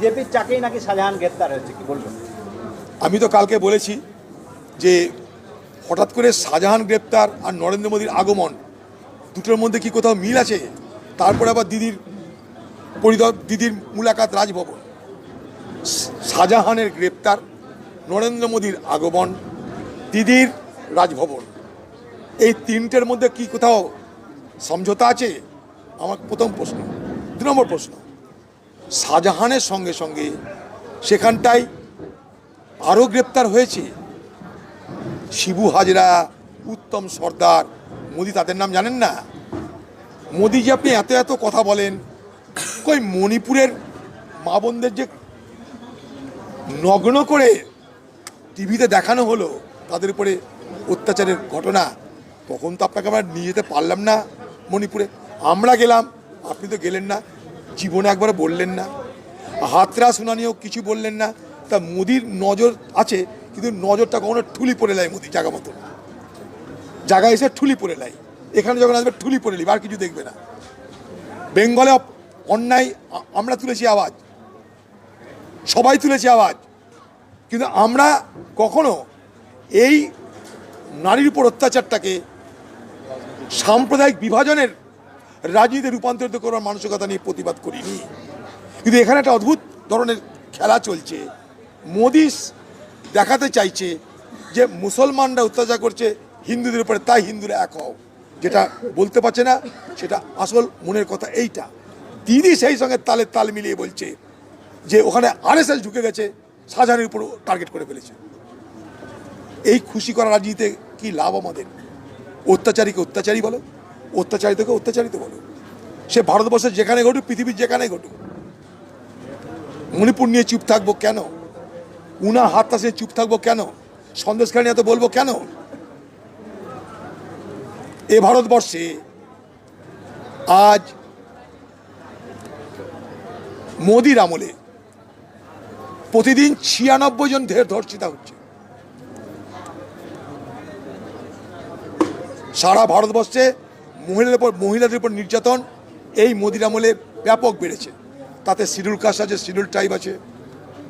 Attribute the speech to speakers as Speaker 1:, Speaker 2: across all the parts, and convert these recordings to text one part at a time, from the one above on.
Speaker 1: বিজেপির চাকেই নাকি শাহজাহান গ্রেপ্তার হয়েছে, কি বলবেন?
Speaker 2: আমি তো কালকে বলেছি যে হঠাৎ করে শাহজাহান গ্রেপ্তার আর নরেন্দ্র মোদীর আগমন দুটোর মধ্যে কি কোথাও মিল আছে? তারপরে আবার দিদির মুলাকাত রাজভবন। শাহজাহানের গ্রেপ্তার, নরেন্দ্র মোদীর আগমন, দিদির রাজভবন, এই তিনটের মধ্যে কি কোথাও সমঝোতা আছে? আমার প্রথম প্রশ্ন। 2 নম্বর প্রশ্ন, শাহজাহানের সঙ্গে সঙ্গে সেখানটায় আরও গ্রেপ্তার হয়েছে শিবু হাজরা, উত্তম সর্দার। মোদি তাদের নাম জানেন না? মোদি যে আপনি এত এত কথা বলেন, কই মণিপুরের মা বোনদের যে নগ্ন করে টিভিতে দেখানো হলো তাদের উপরে অত্যাচারের ঘটনা, তখন তো আপনাকে আমরা নিয়ে যেতে পারলাম না মণিপুরে। আমরা গেলাম, আপনি তো গেলেন না, জীবনে একবার বললেন না, হাতরা শুনানিও কিছু বললেন না। তা মোদির নজর আছে, কিন্তু নজরটা কখনো ঠুলি পড়ে নেয় মোদি জায়গা মতো, জায়গায় এসে ঠুলি পড়ে নেয়। এখানে যখন আসবে ঠুলি পড়ে নিবে, আর কিছু দেখবে না। বেঙ্গলে অন্যায় আমরা তুলেছি আওয়াজ, সবাই তুলেছি আওয়াজ, কিন্তু আমরা কখনো এই নারীর উপর অত্যাচারটাকে সাম্প্রদায়িক বিভাজনের রাজনীতিতে রূপান্তরিত করার মানসিকতা নিয়ে প্রতিবাদ করিনি। কিন্তু এখানে একটা অদ্ভুত ধরনের খেলা চলছে। মোদি দেখাতে চাইছে যে মুসলমানরা অত্যাচার করছে হিন্দুদের উপরে, তাই হিন্দুরা এক হও। যেটা বলতে পারছে না, সেটা আসল মনের কথা এইটা। দিদি সেই সঙ্গে তালে তাল মিলিয়ে বলছে যে ওখানে আরএসএস ঢুকে গেছে, শাহজাহানের উপর টার্গেট করে ফেলেছে। এই খুশি করা রাজনীতিতে কি লাভ আমাদের? অত্যাচারীকে অত্যাচারী বলো, অত্যাচারিতকে অত্যাচারিত বলো। সে ভারতবর্ষের যেখানে ঘটুক, পৃথিবীর যেখানে ঘটুক। মণিপুর নিয়ে চুপ থাকবো কেন? উনা হাততাস নিয়ে চুপ থাকবো কেন? সন্দেশখালী নিয়ে তো বলবো কেন? এ ভারতবর্ষে আজ মোদির আমলে প্রতিদিন 96 জন ধর্ষিতা হচ্ছে। সারা ভারতবর্ষে মহিলাদের উপর নির্যাতন এই মোদির আমলে ব্যাপক বেড়েছে। তাতে শিডিউল কাস্ট আছে, শিডিউল ট্রাইব আছে,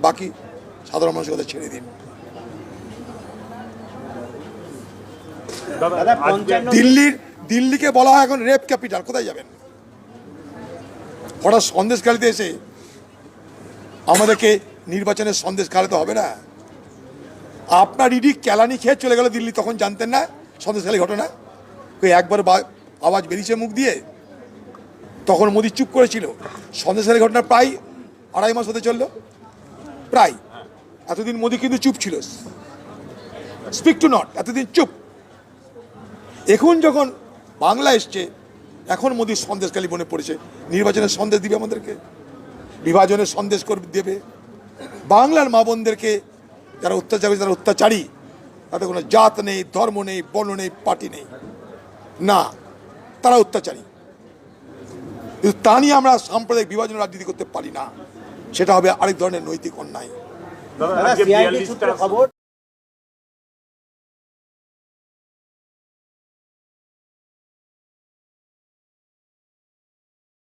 Speaker 2: বাকি সাধারণ মানুষের কথা ছেড়ে দিন। দিল্লিকে বলা হয় এখন রেপ ক্যাপিটাল। কোথায় যাবেন? হঠাৎ সন্দেশখালীতে এসে আমাদেরকে নির্বাচনের সন্দেশ খাওয়াতে হবে না। আপনার ইডি কেলানি খেয়ে চলে গেল দিল্লি, তখন জানতেন না সন্দেশখালী ঘটনা? একবার আওয়াজ বেরিয়েছে মুখ দিয়ে, তখন মোদি চুপ করেছিল। সন্দেশখালী ঘটনা প্রায় 2.5 মাস হতে চললো, প্রায়। এতদিন মোদি কিন্তু চুপ ছিল, স্পিক টু নট, এতদিন চুপ। এখন যখন বাংলা এসছে, এখন মোদির সন্দেশখালী মনে পড়েছে। নির্বাচনের সন্দেশ দিবে আমাদেরকে, বিভাজনের সন্দেশ করে দেবে। বাংলার মা বোনদেরকে যারা অত্যাচারী, যারা অত্যাচারী, তাদের কোনো জাত নেই, ধর্ম নেই, বর্ণ নেই, পার্টি নেই, না, তারা অত্যাচারী। কিন্তু তা নিয়ে আমরা সাম্প্রদায়িক বিভাজন রাজনীতি করতে পারি না। সেটা হবে আরেক ধরনের নৈতিক অন্যায়।